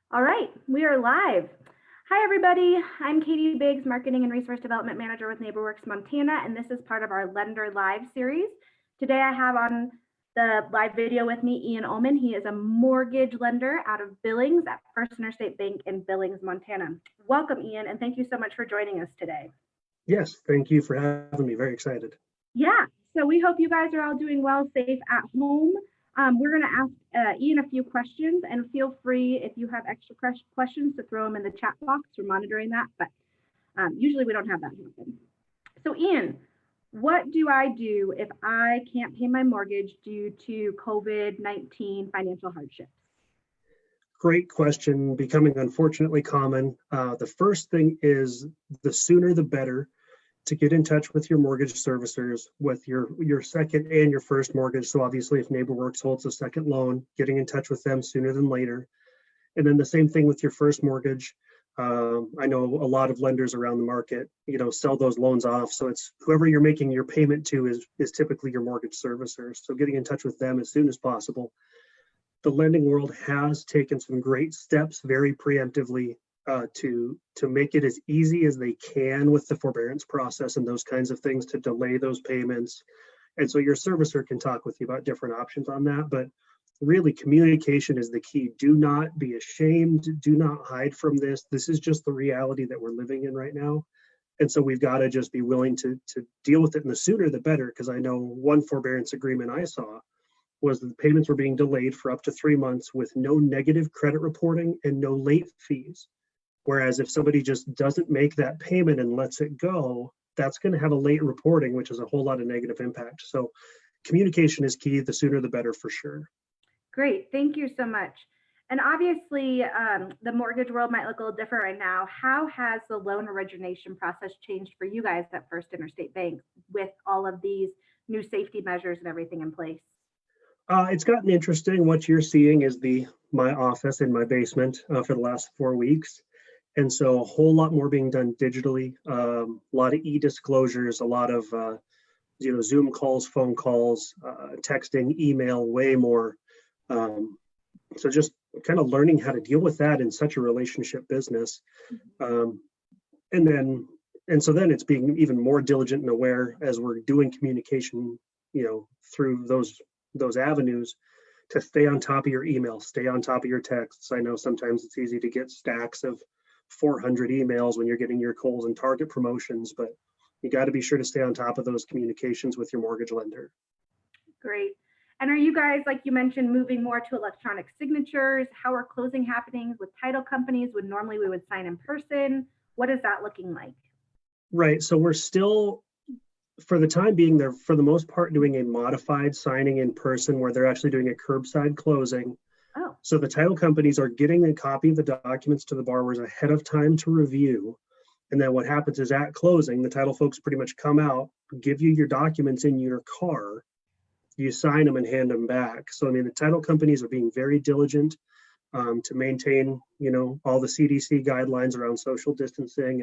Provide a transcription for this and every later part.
All right, we are live. Hi, everybody. I'm Katie Biggs, Marketing and Resource Development Manager with NeighborWorks Montana, and this is part of our Lender Live series. Today, I have on the live video with me Ian Ullman. He is a mortgage lender out of Billings at First Interstate Bank in Billings, Montana. Welcome, Ian, and thank you so much for joining us today. Yes, thank you for having me. Very excited. Yeah, so we hope you guys are all doing well, safe at home. We're going to ask Ian a few questions, and feel free if you have extra questions to throw them in the chat box. We're monitoring that, but usually we don't have that happen. So Ian, what do I do if I can't pay my mortgage due to COVID-19 financial hardships? Great question, becoming unfortunately common. The first thing is the sooner the better to get in touch with your mortgage servicers with your second and your first mortgage. So obviously if NeighborWorks holds a second loan, getting in touch with them sooner than later. And then the same thing with your first mortgage. I know a lot of lenders around the market, sell those loans off. So it's whoever you're making your payment to is typically your mortgage servicer. So getting in touch with them as soon as possible. The lending world has taken some great steps very preemptively to make it as easy as they can with the forbearance process and those kinds of things to delay those payments. And so your servicer can talk with you about different options on that. But really, communication is the key. Do not be ashamed. Do not hide from this. This is just the reality that we're living in right now. And so we've got to just be willing to deal with it. And the sooner the better, because I know one forbearance agreement I saw was that the payments were being delayed for up to 3 months with no negative credit reporting and no late fees. Whereas if somebody just doesn't make that payment and lets it go, that's going to have a late reporting, which is a whole lot of negative impact. So communication is key. The sooner the better for sure. Great, thank you so much. And obviously, the mortgage world might look a little different right now. How has the loan origination process changed for you guys at First Interstate Bank with all of these new safety measures and everything in place? It's gotten interesting. What you're seeing is my office in my basement for the last 4 weeks. And so a whole lot more being done digitally, a lot of e-disclosures, a lot of Zoom calls, phone calls, texting, email, way more. So just kind of learning how to deal with that in such a relationship business. And so then it's being even more diligent and aware as we're doing communication, through those avenues to stay on top of your email, stay on top of your texts. I know sometimes it's easy to get stacks of 400 emails when you're getting your Kohl's and Target promotions, but you got to be sure to stay on top of those communications with your mortgage lender. Great. And are you guys, like you mentioned, moving more to electronic signatures? How are closing happening with title companies when normally we would sign in person? What is that looking like? Right. So we're still, for the time being, they're for the most part doing a modified signing in person where they're actually doing a curbside closing. Oh. So the title companies are getting a copy of the documents to the borrowers ahead of time to review. And then what happens is at closing, the title folks pretty much come out, give you your documents in your car, you sign them and hand them back. So, I mean, the title companies are being very diligent to maintain, all the CDC guidelines around social distancing.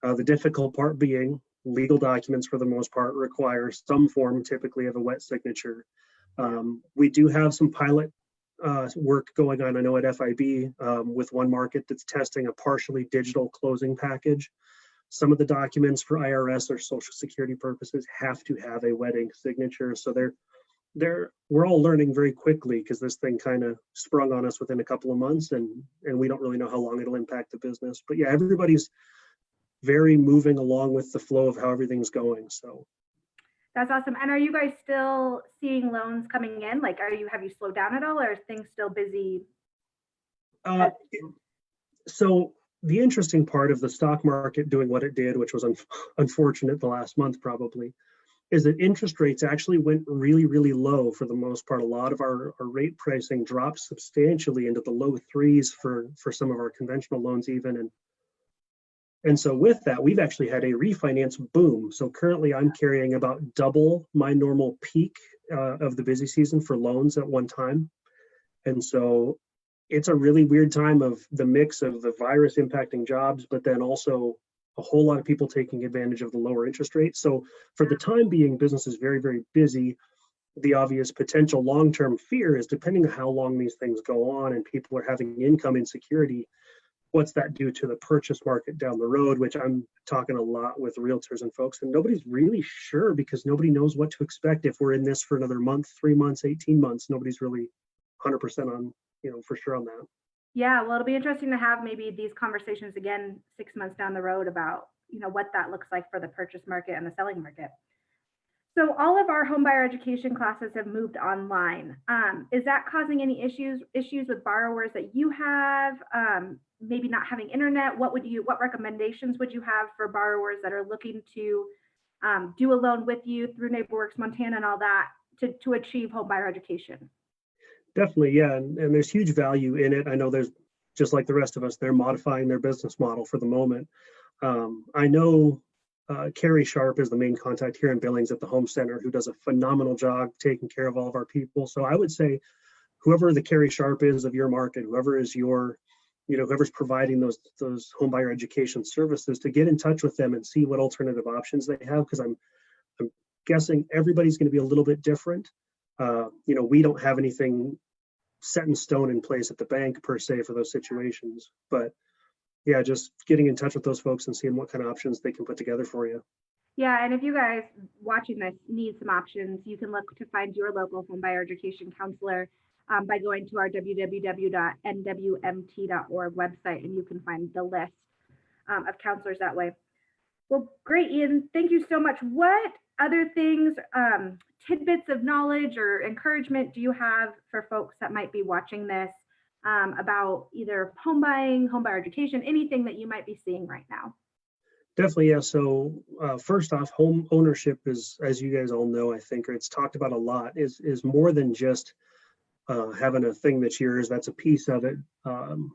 And the difficult part being legal documents, for the most part, require some form typically of a wet signature. We do have some pilot work going on, I know at FIB with one market that's testing a partially digital closing package. Some of the documents for IRS or Social Security purposes have to have a wet ink signature. So we're all learning very quickly because this thing kind of sprung on us within a couple of months, and we don't really know how long it'll impact the business. But yeah, everybody's very moving along with the flow of how everything's going. So that's awesome. And are you guys still seeing loans coming in? Like, have you slowed down at all, or are things still busy? So the interesting part of the stock market doing what it did, which was unfortunate the last month probably, is that interest rates actually went really, really low for the most part. A lot of our rate pricing dropped substantially into the low threes for some of our conventional loans even. And so with that, we've actually had a refinance boom. So currently I'm carrying about double my normal peak of the busy season for loans at one time. And so it's a really weird time of the mix of the virus impacting jobs, but then also a whole lot of people taking advantage of the lower interest rates. So for the time being, business is very, very busy. the obvious potential long-term fear is, depending on how long these things go on and people are having income insecurity, what's that do to the purchase market down the road, which I'm talking a lot with realtors and folks, and nobody's really sure because nobody knows what to expect. If we're in this for another month, 3 months, 18 months, nobody's really 100% on, for sure on that. Yeah, well, it'll be interesting to have maybe these conversations again 6 months down the road about, what that looks like for the purchase market and the selling market. So all of our homebuyer education classes have moved online. Is that causing any issues with borrowers that you have? Maybe not having internet? What recommendations would you have for borrowers that are looking to do a loan with you through NeighborWorks Montana and all that to achieve homebuyer education? Definitely, yeah, and there's huge value in it. I know there's, just like the rest of us, they're modifying their business model for the moment. I know Carrie Sharp is the main contact here in Billings at the Home Center, who does a phenomenal job taking care of all of our people. So I would say whoever the Carrie Sharp is of your market, whoever is your, whoever's providing those homebuyer education services, to get in touch with them and see what alternative options they have, because I'm guessing everybody's going to be a little bit different. We don't have anything set in stone in place at the bank per se for those situations, but yeah, just getting in touch with those folks and seeing what kind of options they can put together for you. Yeah, and if you guys watching this need some options, you can look to find your local homebuyer education counselor by going to our www.nwmt.org website, and you can find the list of counselors that way. Well, great, Ian. Thank you so much. What other things, tidbits of knowledge or encouragement do you have for folks that might be watching this about either home buying, homebuyer education, anything that you might be seeing right now? Definitely, yeah. So first off, home ownership is, as you guys all know, I think, or it's talked about a lot, is more than just having a thing that's yours. That's a piece of it.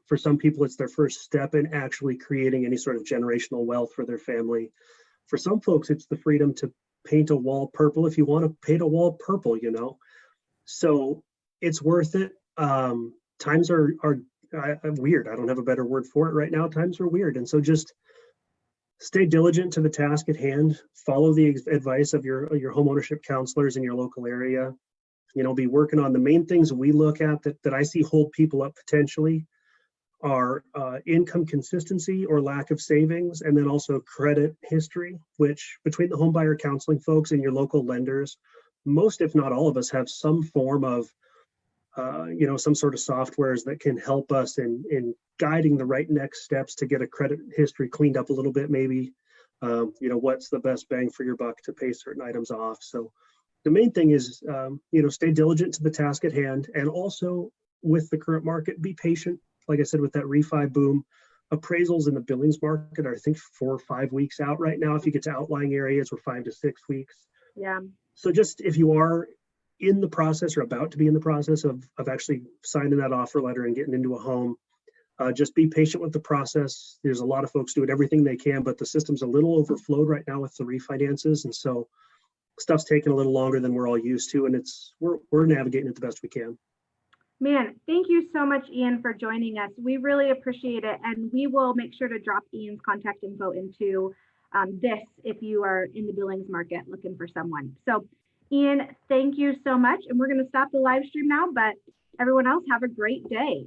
For some people, it's their first step in actually creating any sort of generational wealth for their family. For some folks, it's the freedom to paint a wall purple if you want to paint a wall purple, So it's worth it. Times are weird. I don't have a better word for it right now. Times are weird. And so just stay diligent to the task at hand. Follow the advice of your home ownership counselors in your local area. Be working on the main things we look at that I see hold people up potentially are income consistency or lack of savings, and then also credit history, which between the home buyer counseling folks and your local lenders, most, if not all of us, have some form of some sort of softwares that can help us in guiding the right next steps to get a credit history cleaned up a little bit, maybe. What's the best bang for your buck to pay certain items off. So the main thing is, stay diligent to the task at hand, and also with the current market, be patient. Like I said, with that refi boom, appraisals in the Billings market are, I think, 4 or 5 weeks out right now. If you get to outlying areas, we're 5 to 6 weeks. Yeah. So just if you are in the process or about to be in the process of actually signing that offer letter and getting into a home, just be patient with the process. There's a lot of folks doing everything they can, but the system's a little overflowed right now with the refinances. And so stuff's taking a little longer than we're all used to, and we're navigating it the best we can. Man, thank you so much, Ian, for joining us. We really appreciate it. And we will make sure to drop Ian's contact info into this if you are in the Billings market looking for someone. So Ian, thank you so much. And we're going to stop the live stream now, but everyone else have a great day.